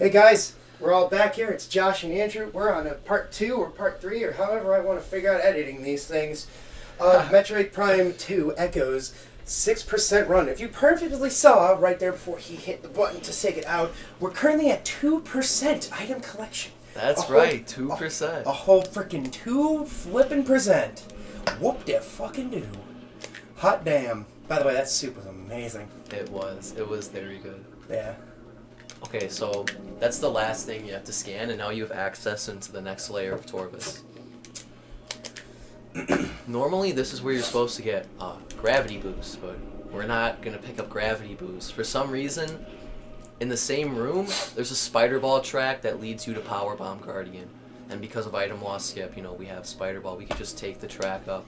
Hey guys, we're all back here. It's Josh and Andrew. We're on a part 2 or part 3 or however I want to figure out editing these things. Metroid Prime 2 Echoes 6% run. If you perfectly saw right there before he hit the button to take it out, we're currently at 2% item collection. That's right, 2%. A whole freaking 2 flippin' percent. Whoop de fucking do. Hot damn. By the way, that soup was amazing. It was. It was very good. Yeah. Okay, so that's the last thing you have to scan, and now you have access into the next layer of Torvus. Normally, this is where you're supposed to get gravity boost, but we're not going to pick up gravity boost. For some reason, in the same room, there's a spider ball track that leads you to Power Bomb Guardian. And because of item loss skip, we have spider ball. We could just take the track up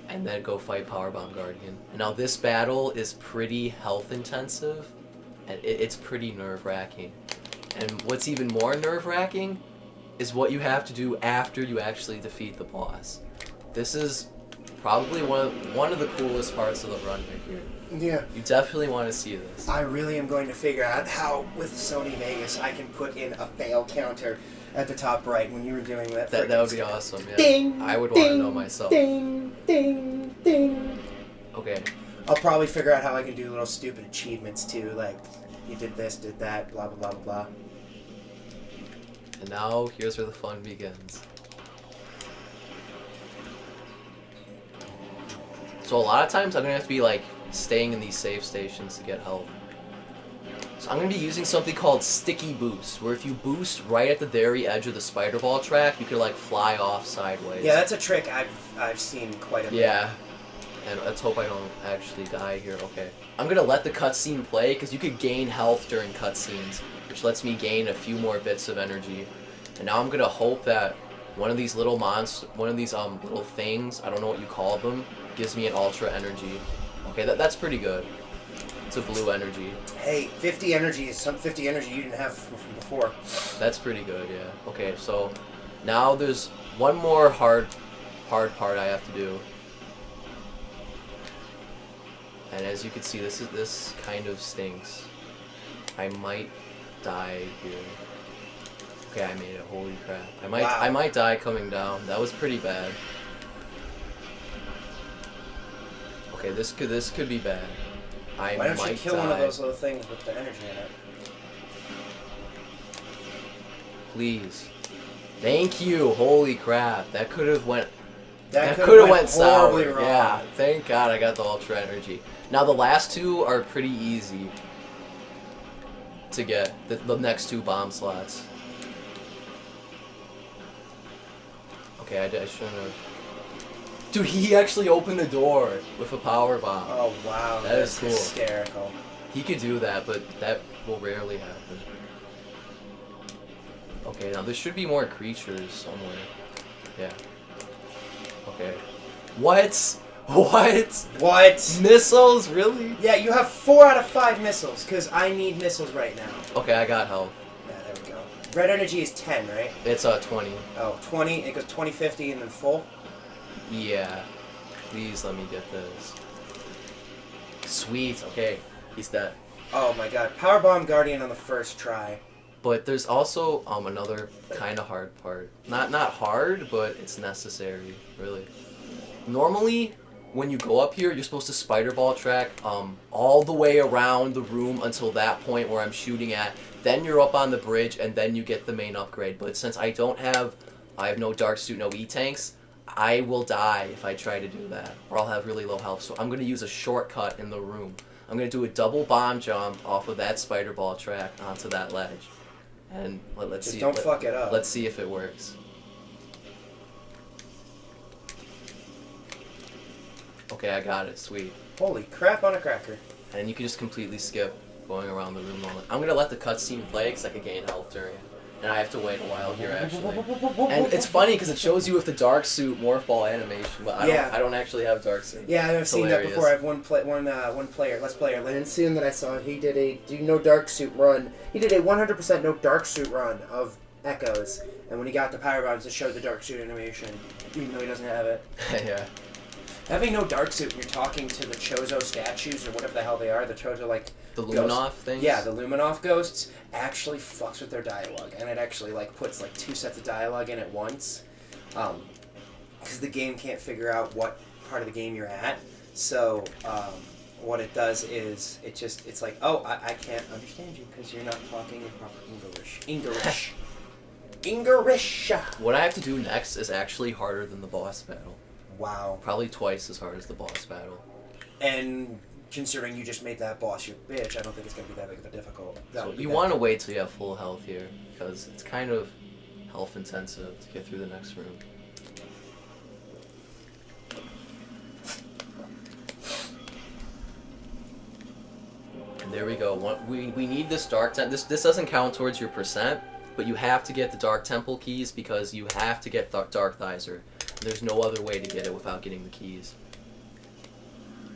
and then go fight Power Bomb Guardian. And now this battle is pretty health intensive, and it's pretty nerve-wracking. And what's even more nerve-wracking is what you have to do after you actually defeat the boss. This is probably one of the coolest parts of the run right here. Yeah. You definitely want to see this. I really am going to figure out how, with Sony Vegas, I can put in a fail counter at the top right when you were doing that. That would be awesome, yeah. Ding! I would want to know myself. Ding! Ding! Ding! Okay. I'll probably figure out how I can do little stupid achievements too, like, you did this, did that, blah, blah, blah, blah, blah. And now, here's where the fun begins. So a lot of times I'm going to have to be, staying in these save stations to get health. So I'm going to be using something called Sticky Boost, where if you boost right at the very edge of the spider ball track, you could, fly off sideways. Yeah, that's a trick I've seen quite a bit. Yeah. And let's hope I don't actually die here. Okay. I'm going to let the cutscene play, because you could gain health during cutscenes, which lets me gain a few more bits of energy. And now I'm going to hope that one of these little little things, I don't know what you call them, gives me an ultra energy. Okay, that's pretty good. It's a blue energy. Hey, 50 energy is some 50 energy you didn't have from before. That's pretty good, yeah. Okay, so now there's one more hard part I have to do. And as you can see, this kind of stinks. I might die here. Okay, I made it. Holy crap! I might die coming down. That was pretty bad. Okay, this could be bad. Why don't you kill one of those little things with the energy in it? Please. Thank you. Holy crap! That could have went. That could have went sour. wrong. Yeah. Thank God I got the ultra energy. Now the last two are pretty easy to get. The next 2 bomb slots. Okay, I shouldn't have. Dude, he actually opened the door with a power bomb. Oh wow, that's cool. Hysterical. He could do that, but that will rarely happen. Okay, now there should be more creatures somewhere. Yeah. Okay. What? What? What? Missiles? Really? Yeah, you have 4 out of 5 missiles, because I need missiles right now. Okay, I got health. Yeah, there we go. Red energy is 10, right? It's 20. Oh, 20. It goes 20, 50, and then full? Yeah. Please let me get this. Sweet. Okay. He's dead. Oh my god. Power Bomb Guardian on the first try. But there's also another kind of hard part. Not hard, but it's necessary, really. Normally, when you go up here, you're supposed to spider ball track all the way around the room until that point where I'm shooting at. Then you're up on the bridge, and then you get the main upgrade. But since I have no dark suit, no E-tanks, I will die if I try to do that, or I'll have really low health. So I'm going to use a shortcut in the room. I'm going to do a double bomb jump off of that spider ball track onto that ledge. And let's see. Just don't fuck it up. Let's see if it works. Okay, I got it. Sweet. Holy crap on a cracker. And you can just completely skip going around the room. I'm going to let the cutscene play because I can gain health during it. And I have to wait a while here, actually. And it's funny because it shows you with the dark suit morph ball animation, but I don't actually have dark suit. Yeah, I've seen that before. I have one player, let's player, Lincoln, that I saw. He did a no dark suit run. He did a 100% no dark suit run of Echoes, and when he got the power bombs, it showed the dark suit animation, even though he doesn't have it. Yeah. Having no dark suit when you're talking to the Chozo statues or whatever the hell they are, the Chozo like The ghosts. Luminoth things? Yeah, the Luminoth ghosts actually fucks with their dialogue, and it actually like puts like 2 sets of dialogue in at once, because the game can't figure out what part of the game you're at. So what it does is it's like, oh, I can't understand you because you're not talking in proper English. English. What I have to do next is actually harder than the boss battle. Wow. Probably twice as hard as the boss battle. And considering you just made that boss your bitch, I don't think it's going to be that big of a difficult. So you want to wait till you have full health here, because it's kind of health intensive to get through the next room. And there we go. We need this dark temple. This doesn't count towards your percent, but you have to get the dark temple keys because you have to get Dark Visor. There's no other way to get it without getting the keys.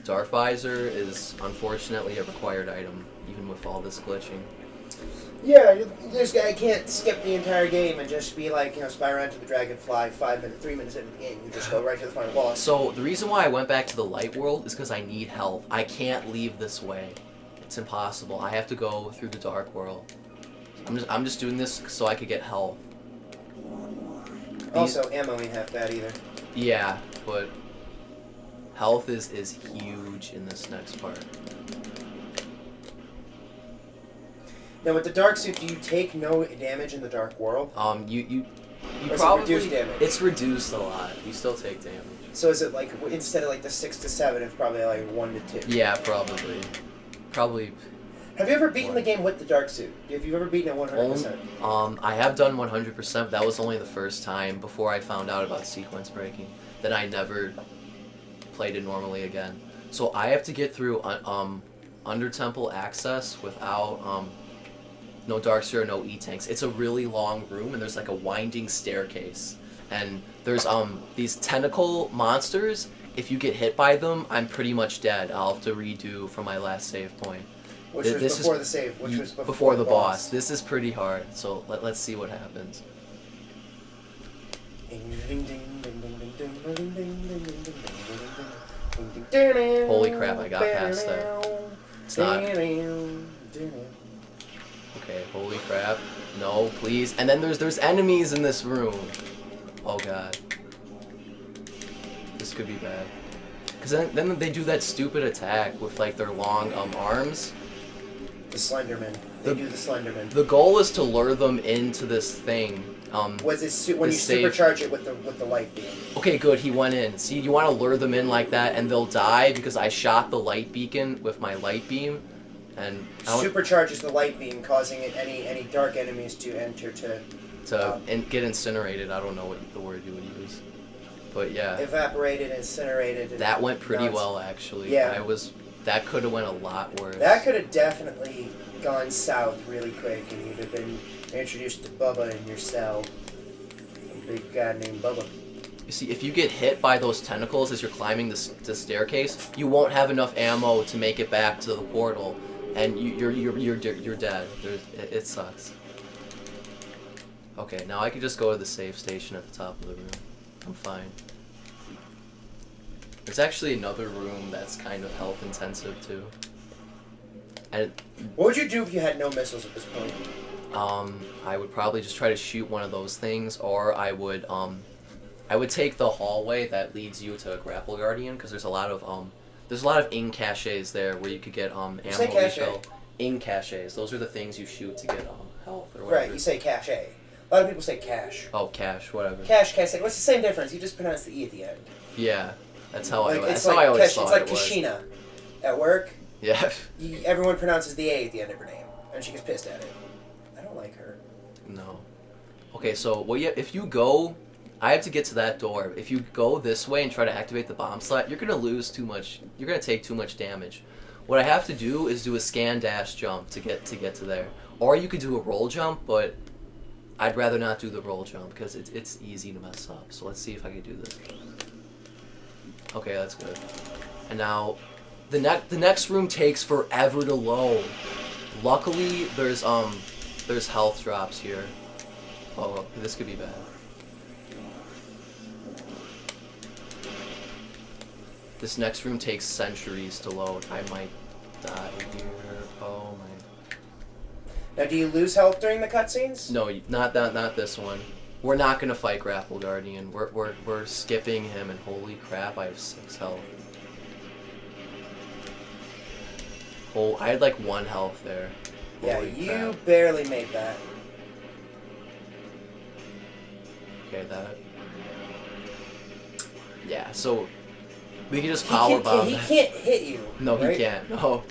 Dark Visor is unfortunately a required item, even with all this glitching. Yeah, this guy can't skip the entire game and just be like, spy around to the dragonfly 3 minutes into the game. You just go right to the final boss. So the reason why I went back to the light world is because I need health. I can't leave this way. It's impossible. I have to go through the dark world. I'm just doing this so I could get health. Also, ammo ain't half bad either. Yeah, but health is huge in this next part. Now, with the dark suit, do you take no damage in the dark world? You Or is probably it reduced damage? It's reduced a lot. You still take damage. So is it like instead of like the 6 to 7, it's probably like 1 to 2? Yeah, probably. Probably. Have you ever beaten the game with the dark suit? Have you ever beaten it 100%? I have done 100%, but that was only the first time before I found out about sequence breaking. Then I never played it normally again. So I have to get through Under Temple access without no Dark Sphere, no E-Tanks. It's a really long room, and there's like a winding staircase. And there's these tentacle monsters. If you get hit by them, I'm pretty much dead. I'll have to redo from my last save point. Which was before the save, which was before the boss. This is pretty hard, so let's see what happens. Holy crap, I got past that. It's not. Okay, holy crap. No, please. And then there's enemies in this room. Oh god. This could be bad. Because then they do that stupid attack with like their long arms. The Slenderman. They do the Slenderman. The goal is to lure them into this thing. Was it when you supercharge it with the light beam? Okay, good. He went in. See, you want to lure them in like that, and they'll die because I shot the light beacon with my light beam, and supercharges the light beam, causing any dark enemies to enter to get incinerated. I don't know what the word you would use, but yeah. Evaporated, incinerated. That went pretty well actually. Yeah. That could have went a lot worse. That could have definitely gone south really quick, and you'd have been introduced to Bubba in your cell. A big guy named Bubba. You see, if you get hit by those tentacles as you're climbing the staircase, you won't have enough ammo to make it back to the portal, and you're dead. It sucks. Okay, now I can just go to the save station at the top of the room. I'm fine. There's actually another room that's kind of health intensive too. And what would you do if you had no missiles at this point? I would probably just try to shoot one of those things, or I would take the hallway that leads you to a Grapple Guardian, because there's a lot of ing caches there where you could get ammo refill. Ing caches. Those are the things you shoot to get health or whatever. Right, you say cache. A lot of people say cache. Oh, cache, whatever. Cache. What's the same difference? You just pronounce the E at the end. Yeah, that's how I always It's thought it was. It's like Kashina. At work, yeah. Everyone pronounces the A at the end of her name, and she gets pissed at it. I don't like her. No. Okay, so if you go, I have to get to that door. If you go this way and try to activate the bomb slot, you're gonna lose too much. You're gonna take too much damage. What I have to do is do a scan dash jump to get to there, or you could do a roll jump, but I'd rather not do the roll jump because it's easy to mess up. So let's see if I can do this. Okay, that's good. And now, the next room takes forever to load. Luckily, there's health drops here. Oh, this could be bad. This next room takes centuries to load. I might die here. Oh my. Now, do you lose health during the cutscenes? No, not this one. We're not gonna fight Grapple Guardian. We're skipping him, and holy crap, I have 6 health. Oh, I had like 1 health there. Yeah, Holy you crap. barely made that. Okay, that. Yeah, so we can just power bomb. He can't hit you. No, right? he can't. No.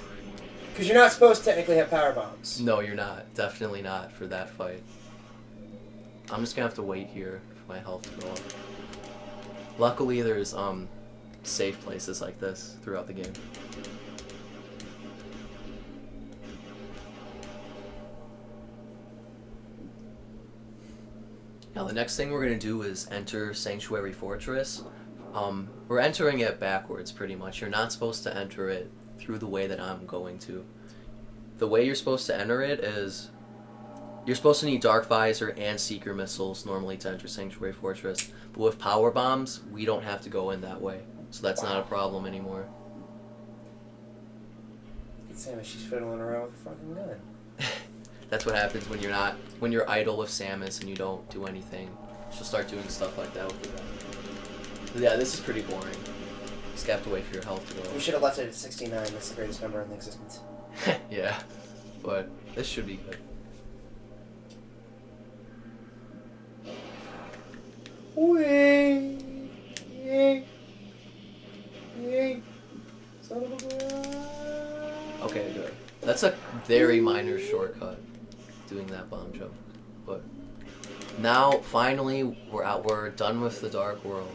Because you're not supposed to technically have power bombs. No, you're not. Definitely not for that fight. I'm just gonna have to wait here for my health to go up. Luckily, there's safe places like this throughout the game. Now the next thing we're gonna do is enter Sanctuary Fortress. We're entering it backwards pretty much. You're not supposed to enter it through the way that I'm going to. The way you're supposed to enter it is you're supposed to need Dark Visor and Seeker Missiles normally to enter Sanctuary Fortress. But with Power Bombs, we don't have to go in that way. So that's not a problem anymore. Samus, she's fiddling around with a fucking gun. That's what happens when you're idle with Samus and you don't do anything. She'll start doing stuff like that with the gun. Yeah, this is pretty boring. Just have to wait for your health to go We up. should have left it at 69. That's the greatest number in existence. Yeah, but this should be good. Wee. Son of a bitch. Okay, good. That's a very minor shortcut, doing that bomb jump. But now, finally, we're done with the Dark World.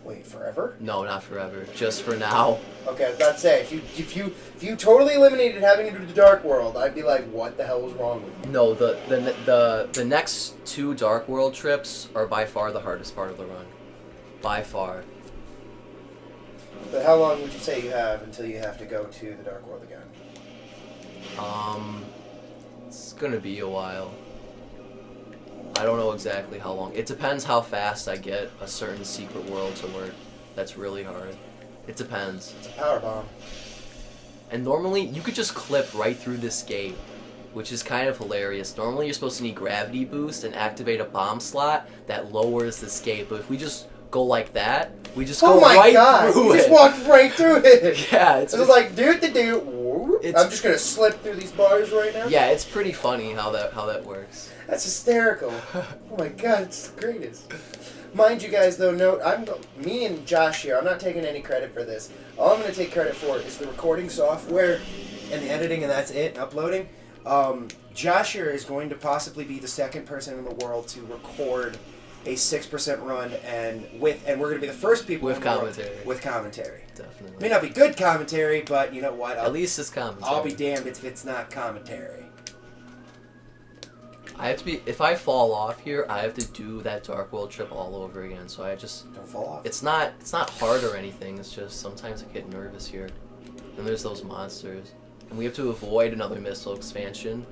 Wait, forever? No, not forever. Just for now. Okay, I was about to say, if you totally eliminated having to do the Dark World, I'd be like, what the hell was wrong with you? No, the next 2 Dark World trips are by far the hardest part of the run. By far. But how long would you say you have until you have to go to the Dark World again? It's gonna be a while. I don't know exactly how long. It depends how fast I get a certain secret world to work. That's really hard. It depends. It's a power bomb. And normally, you could just clip right through this gate, which is kind of hilarious. Normally, you're supposed to need gravity boost and activate a bomb slot that lowers this gate. But if we just go like that, we just go right through You it. just walked right through it! Yeah, it's It was like, do. It's- I'm just gonna slip through these bars right now? Yeah, it's pretty funny how that works. That's hysterical. Oh my god, it's the greatest. Mind you guys, though, note, me and Josh here, I'm not taking any credit for this. All I'm going to take credit for is the recording software and the editing, and that's it, uploading. Josh here is going to possibly be the second person in the world to record a 6% run, and we're going to be the first people With in the world commentary. with commentary. Definitely. May not be good commentary, but you know what? At least it's commentary. I'll be damned if it's not commentary. If I fall off here, I have to do that Dark World trip all over again. So I just Don't fall off. it's not hard or anything. It's just sometimes I get nervous here. And there's those monsters, and we have to avoid another missile expansion.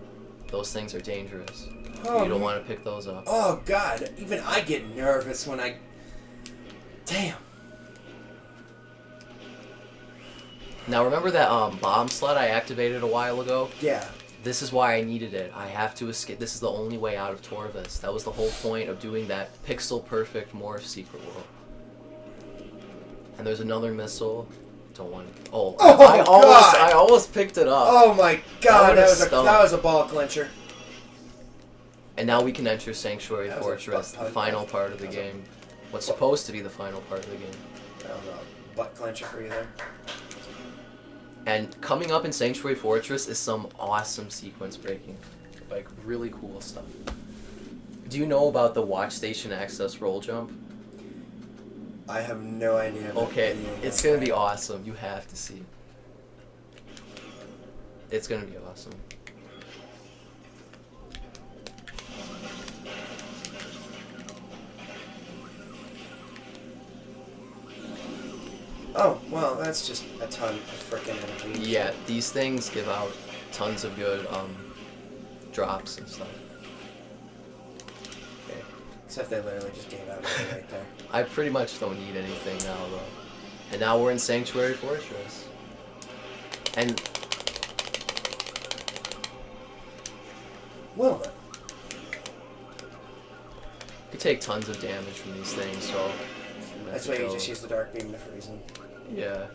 Those things are dangerous. You don't want to pick those up. Oh god, even I get nervous when I... Damn. Now remember that bomb slot I activated a while ago? Yeah. This is why I needed it. I have to escape. This is the only way out of Torvis. That was the whole point of doing that pixel perfect morph secret world. And there's another missile. Don't want to. Oh, God. I almost picked it up. Oh my god, That that was a ball clincher. And now we can enter Sanctuary That was a Fortress, butt the final part of the game. What's supposed to be the final part of the game. That was a butt clincher for you there. And coming up in Sanctuary Fortress is some awesome sequence breaking. Like, really cool stuff. Do you know about the Watch Station Access roll jump? I have no idea. Okay, it's gonna be awesome. You have to see. It's gonna be awesome. Oh, well, that's just a ton of freaking energy. Yeah, these things give out tons of good drops and stuff. Okay. Except they literally just gave out money right there. I pretty much don't need anything now though. And now we're in Sanctuary Fortress. And Well then. you could take tons of damage from these things, so That's why you just use the Dark Beam to freeze him. Yeah.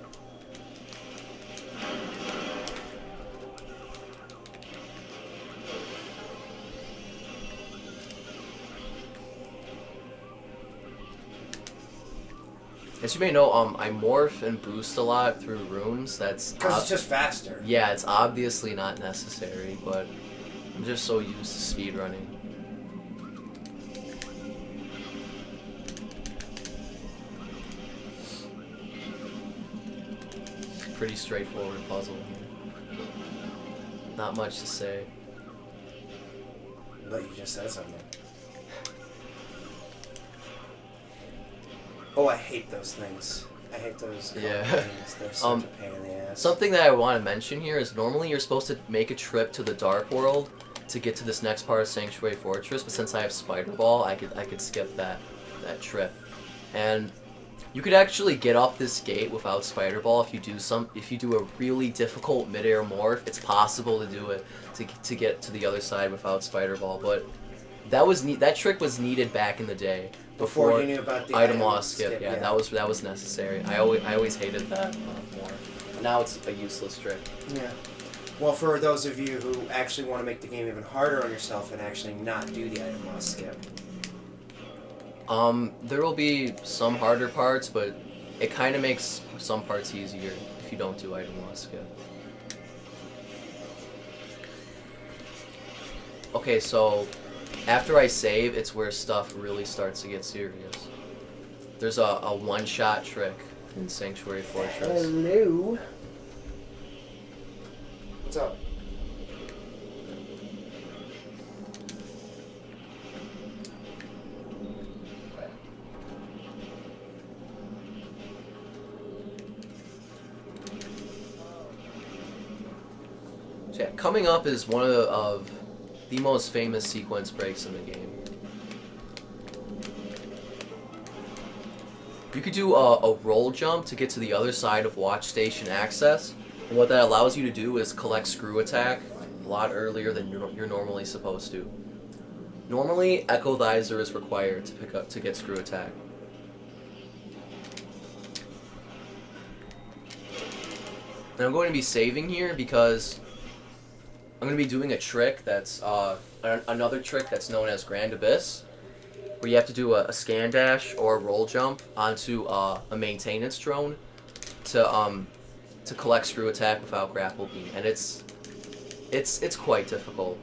As you may know, I morph and boost a lot through runes. That's Because it's just faster. yeah, it's obviously not necessary, but I'm just so used to speedrunning. Pretty straightforward puzzle here. Not much to say. But you just said something. Oh, I hate those things. I hate those Yeah. things. They're such a pain in the ass. Something that I want to mention here is normally you're supposed to make a trip to the Dark World to get to this next part of Sanctuary Fortress, but since I have Spider Ball, I could skip that trip. And you could actually get up this gate without Spider Ball if you do a really difficult midair morph. It's possible to do it to get to the other side without Spider Ball, but that trick was needed back in the day Before you knew about the item loss skip. Yeah, that was necessary. I always hated that more. Now it's a useless trick. Yeah. Well, for those of you who actually want to make the game even harder on yourself and actually not do the item loss skip. There will be some harder parts, but it kind of makes some parts easier if you don't do item loss skip. Okay, so after I save, it's where stuff really starts to get serious. There's a one-shot trick in Sanctuary Fortress. Hello. What's up? So yeah, coming up is one of the most famous sequence breaks in the game. You could do a roll jump to get to the other side of Watch Station Access, and what that allows you to do is collect Screw Attack a lot earlier than you're normally supposed to. Normally, Echo Visor is required to get Screw Attack. And I'm going to be saving here because I'm going to be doing a trick that's another trick that's known as Grand Abyss, where you have to do a scan dash or a roll jump onto a maintenance drone to collect Screw Attack without Grapple Beam, and it's quite difficult.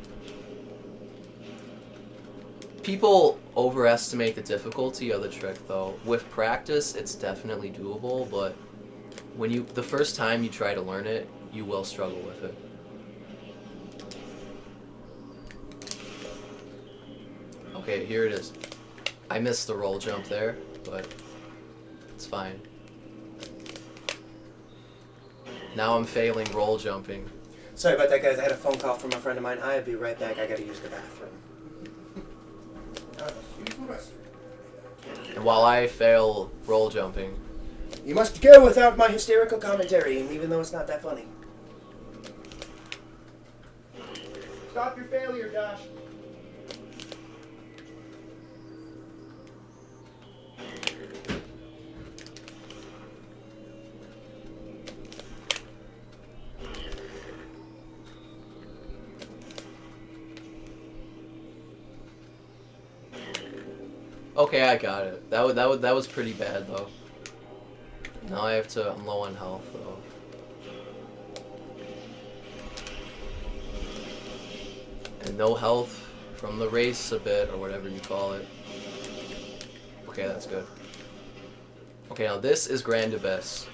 People overestimate the difficulty of the trick, though. With practice, it's definitely doable, but the first time you try to learn it, you will struggle with it. Okay, here it is. I missed the roll jump there, but it's fine. Now I'm failing roll jumping. Sorry about that, guys. I had a phone call from a friend of mine. I'll be right back. I gotta use the bathroom. And while I fail roll jumping, You must go without my hysterical commentary, and even though it's not that funny. Stop your failure, Josh. okay, I got it. That was pretty bad though. Now I'm low on health though. And no health from the race a bit, or whatever you call it. Okay, that's good. Okay, now this is Grand Abyss.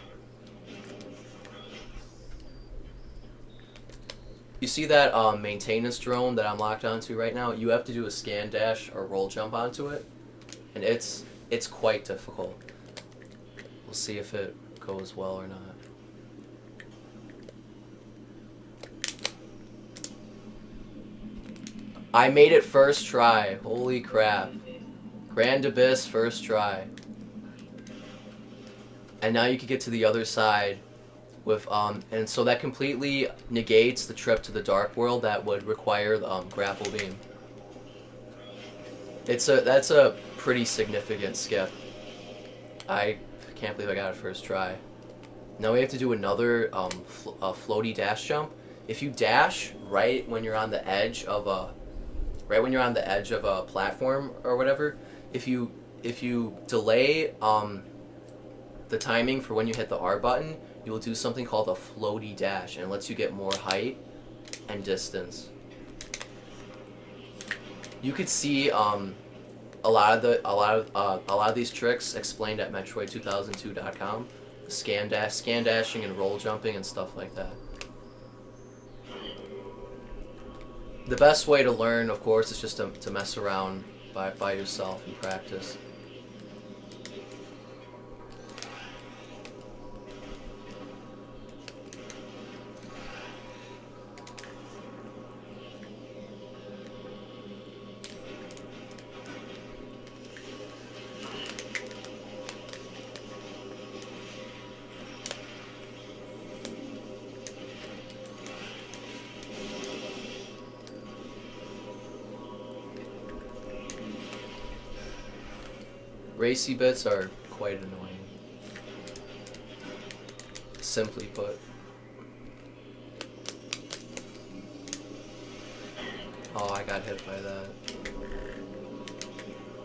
You see that maintenance drone that I'm locked onto right now? You have to do a scan dash or roll jump onto it. And it's quite difficult. We'll see if it goes well or not. I made it first try. Holy crap. Grand Abyss first try. and now you can get to the other side with and so that completely negates the trip to the dark world that would require the grapple beam. That's a pretty significant skip. I can't believe I got it first try. Now we have to do another floaty dash jump. If you dash right when you're on the edge of a platform or whatever, if you delay the timing for when you hit the R button, you will do something called a floaty dash, and it lets you get more height and distance. You could see a lot of these tricks explained at Metroid2002.com, scan dashing and roll jumping and stuff like that. The best way to learn, of course, is just to mess around by yourself and practice. Racy bits are quite annoying, simply put. Oh, I got hit by that.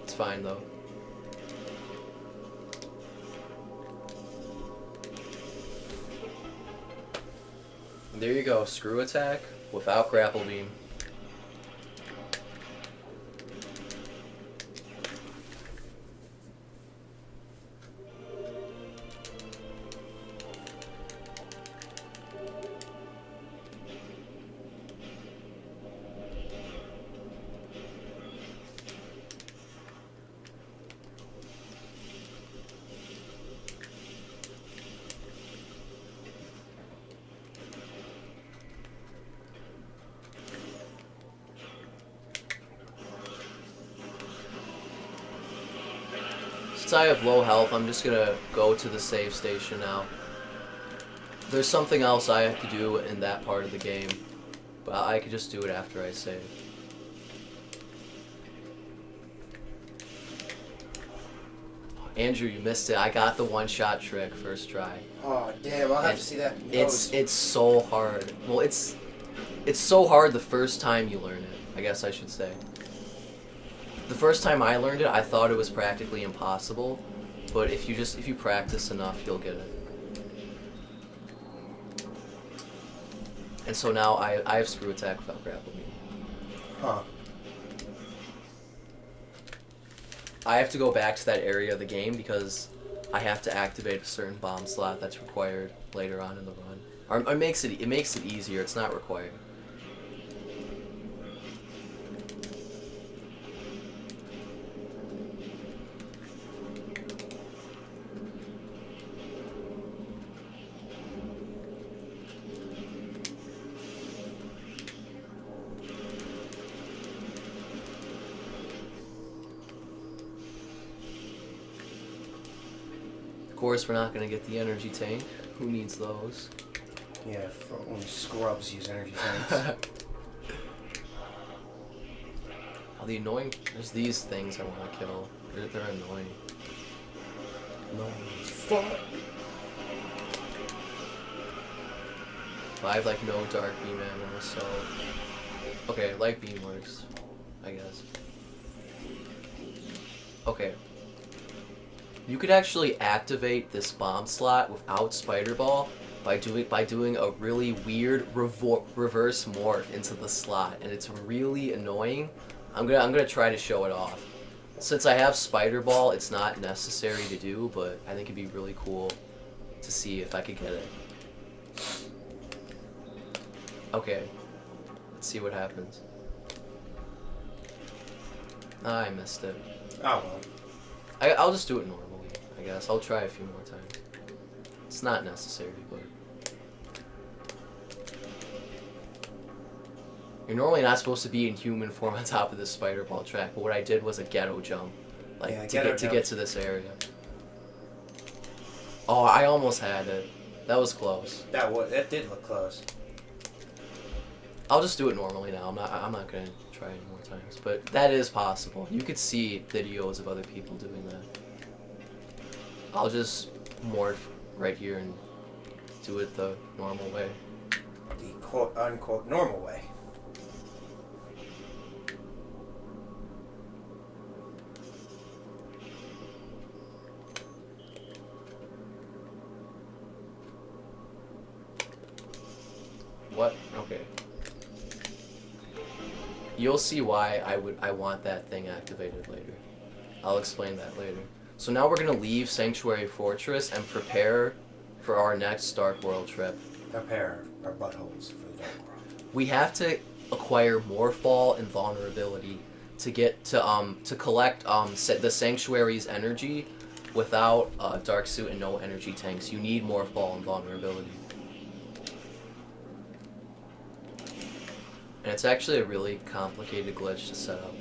It's fine though. There you go, screw attack without grapple beam. Since I have low health, I'm just gonna go to the save station now. There's something else I have to do in that part of the game, but I could just do it after I save. Andrew, you missed it. I got the one-shot trick first try. Oh damn! I'll have to see that. It's so hard. Well, it's so hard the first time you learn it, I guess I should say. The first time I learned it, I thought it was practically impossible, but if you practice enough, you'll get it. And so now I have screw attack without grapple beam. Huh. I have to go back to that area of the game because I have to activate a certain bomb slot that's required later on in the run. Or it makes it easier. It's not required. Of course, we're not going to get the energy tank. Who needs those? Yeah, only scrubs use energy tanks. Oh, the annoying... There's these things I want to kill. They're annoying. No. Fuck. But I have, like, no dark beam ammo, so... Okay, light beam works, I guess. Okay. You could actually activate this bomb slot without Spider Ball by doing a really weird reverse morph into the slot, and it's really annoying. I'm gonna try to show it off. Since I have Spider Ball, it's not necessary to do, but I think it'd be really cool to see if I could get it. Okay, let's see what happens. I missed it. Oh well. I'll just do it normally, I guess. I'll try a few more times. It's not necessary, but... You're normally not supposed to be in human form on top of this spider ball track, but what I did was a ghetto jump. Like, Yeah, to get to this area. Oh, I almost had it. That was close. That did look close. I'll just do it normally now. I'm not gonna try it more times. But that is possible. You could see videos of other people doing that. I'll just morph right here and do it the normal way. The quote-unquote normal way. What? Okay. You'll see why I want that thing activated later. I'll explain that later. So now we're gonna leave Sanctuary Fortress and prepare for our next Dark World trip. Prepare our buttholes for the Dark World. We have to acquire Morph Ball and Vulnerability to get to collect the Sanctuary's energy without Dark Suit and no energy tanks. You need Morph Ball and Vulnerability. And it's actually a really complicated glitch to set up.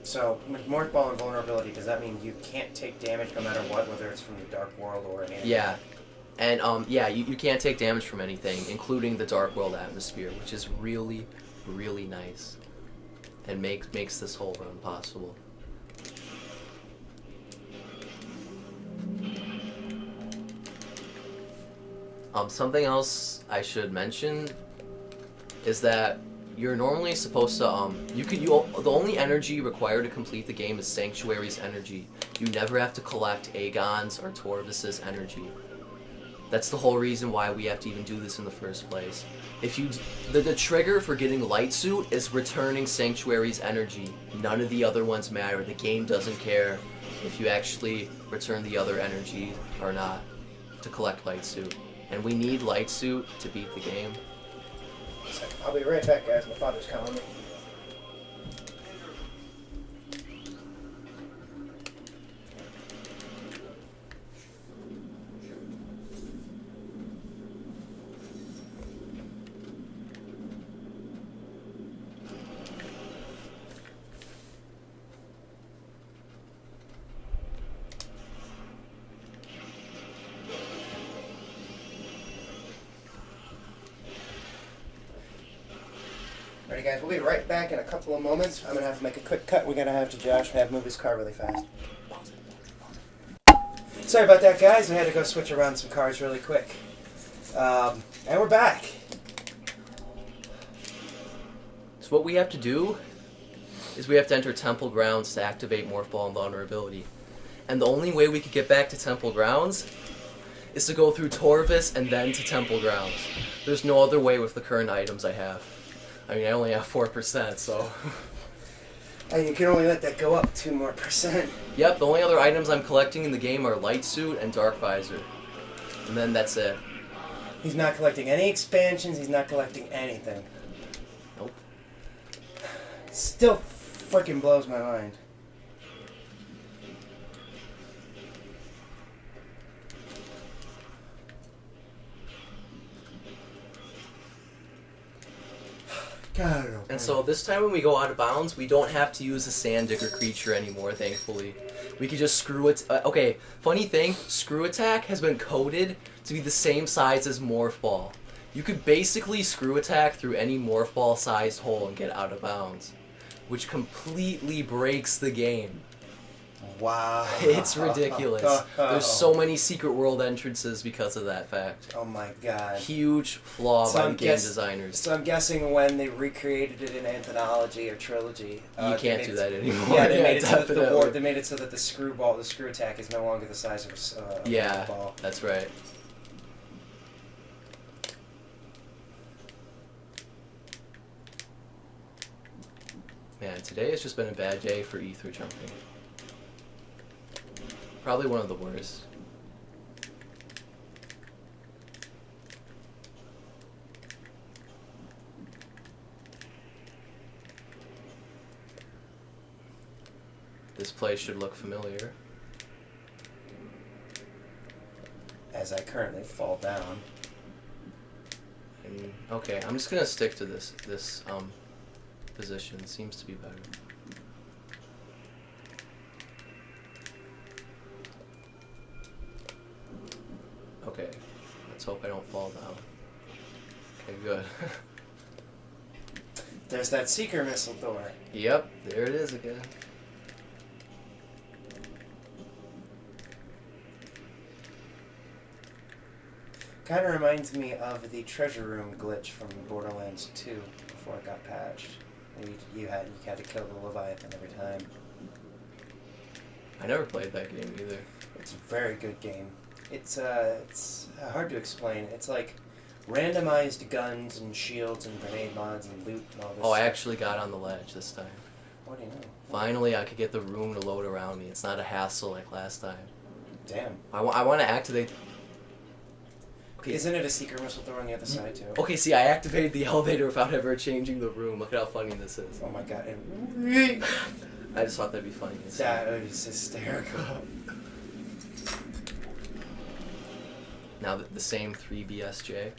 So, with Morph Ball and Vulnerability, does that mean you can't take damage no matter what, whether it's from the Dark World or anything? Yeah. And, you can't take damage from anything, including the Dark World atmosphere, which is really, really nice. And makes this whole run possible. Something else I should mention is that you're normally supposed to the only energy required to complete the game is Sanctuary's energy. You never have to collect Aegon's or Torvis's energy. That's the whole reason why we have to even do this in the first place. If you the trigger for getting Light Suit is returning Sanctuary's energy. None of the other ones matter. The game doesn't care if you actually return the other energy or not to collect Light Suit. And we need Light Suit to beat the game. I'll be right back, guys. My father's calling me. Alright guys, we'll be right back in a couple of moments. I'm going to have to make a quick cut. We're going to have to Josh move his car really fast. Sorry about that, guys. I had to go switch around some cars really quick. And we're back. So what we have to do is we have to enter Temple Grounds to activate Morph Ball and Vulnerability. And the only way we could get back to Temple Grounds is to go through Torvis and then to Temple Grounds. There's no other way with the current items I have. I mean, I only have 4%, so... And you can only let that go up 2 more %. Yep, the only other items I'm collecting in the game are Light Suit and Dark Visor. And then that's it. He's not collecting any expansions, he's not collecting anything. Nope. Still freaking blows my mind. God, and so this time when we go out of bounds, we don't have to use a Sand Digger creature anymore, thankfully. We can just screw it. Okay, funny thing, Screw Attack has been coded to be the same size as Morph Ball. You could basically Screw Attack through any Morph Ball sized hole and get out of bounds, which completely breaks the game. Wow. It's ridiculous. There's so many secret world entrances because of that fact. Oh my god. Huge flaw by the game designers. So I'm guessing when they recreated it in Anthology or Trilogy... you can't do that anymore. Yeah, they made it so that they made it so that the screw attack is no longer the size of a ball. That's right. Man, today has just been a bad day for ether jumping. Probably one of the worst. This place should look familiar. As I currently fall down. And, okay, I'm just gonna stick to this position. Seems to be better. Okay, let's hope I don't fall down. Okay, good. There's that seeker missile door. Yep, there it is again. Kind of reminds me of the treasure room glitch from Borderlands 2 before it got patched. You had to kill the Leviathan every time. I never played that game either. It's a very good game. It's hard to explain. It's like randomized guns and shields and grenade mods and loot and all this. Oh, I stuff. actually got on the ledge this time. What do you know? Finally, I could get the room to load around me. It's not a hassle like last time. Damn. I want to activate... Okay. Isn't it a seeker missile door on the other side too? Okay, see, I activated the elevator without ever changing the room. Look at how funny this is. Oh my god. And I just thought that'd be funny. that is hysterical. Now the same 3BSJ.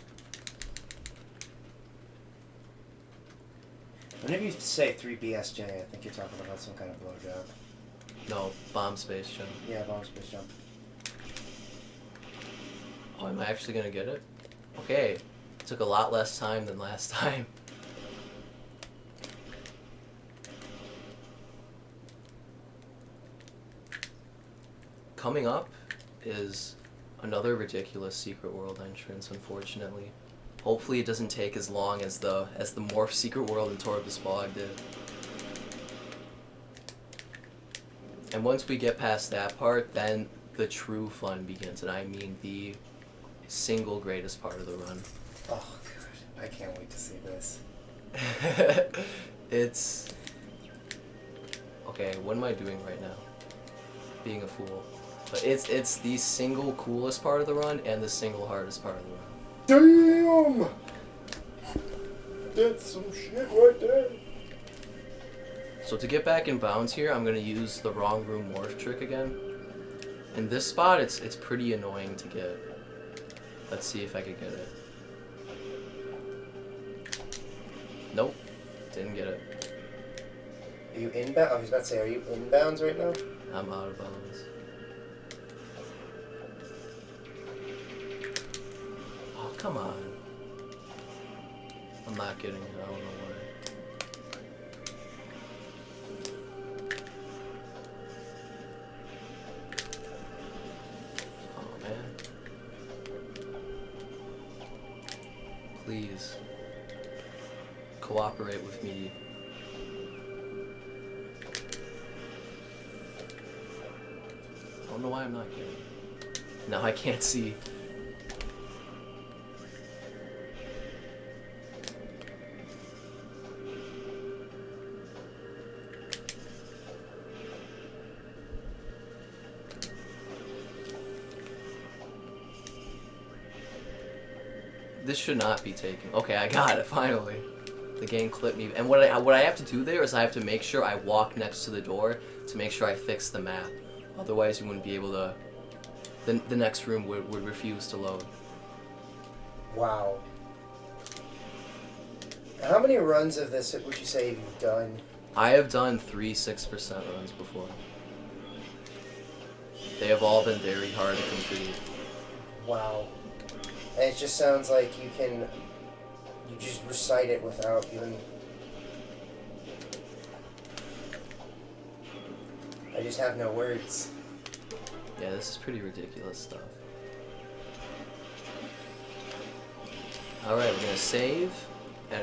Whenever you say 3BSJ, I think you're talking about some kind of blowjob. No, bomb space jump. Yeah, bomb space jump. Oh, am I actually gonna get it? Okay. It took a lot less time than last time. Coming up is another ridiculous secret world entrance, unfortunately. Hopefully it doesn't take as long as the Morph Secret World in Tor of the Spog did. And once we get past that part, then the true fun begins, and I mean the single greatest part of the run. Oh god, I can't wait to see this. It's... Okay, what am I doing right now? Being a fool. But it's the single coolest part of the run and the single hardest part of the run. Damn! That's some shit right there. So to get back in bounds here, I'm going to use the wrong room morph trick again. In this spot, it's pretty annoying to get. Let's see if I can get it. Nope, didn't get it. Are you inbound? I was about to say, are you inbounds right now? I'm out of bounds. Oh, come on. I'm not getting it, I don't know why. Oh, man. Please. Cooperate with me. I don't know why I'm not getting it. Now I can't see. This should not be taking. Okay, I got it finally. The game clipped me. And what I have to do there is I have to make sure I walk next to the door to make sure I fix the map. Otherwise, you wouldn't be able to. The next room would refuse to load. Wow. How many runs of this would you say you've done? I have done 3 6% runs before. They have all been very hard to complete. Wow. And it just sounds like you just recite it without even... I just have no words. Yeah, this is pretty ridiculous stuff. Alright, we're gonna save.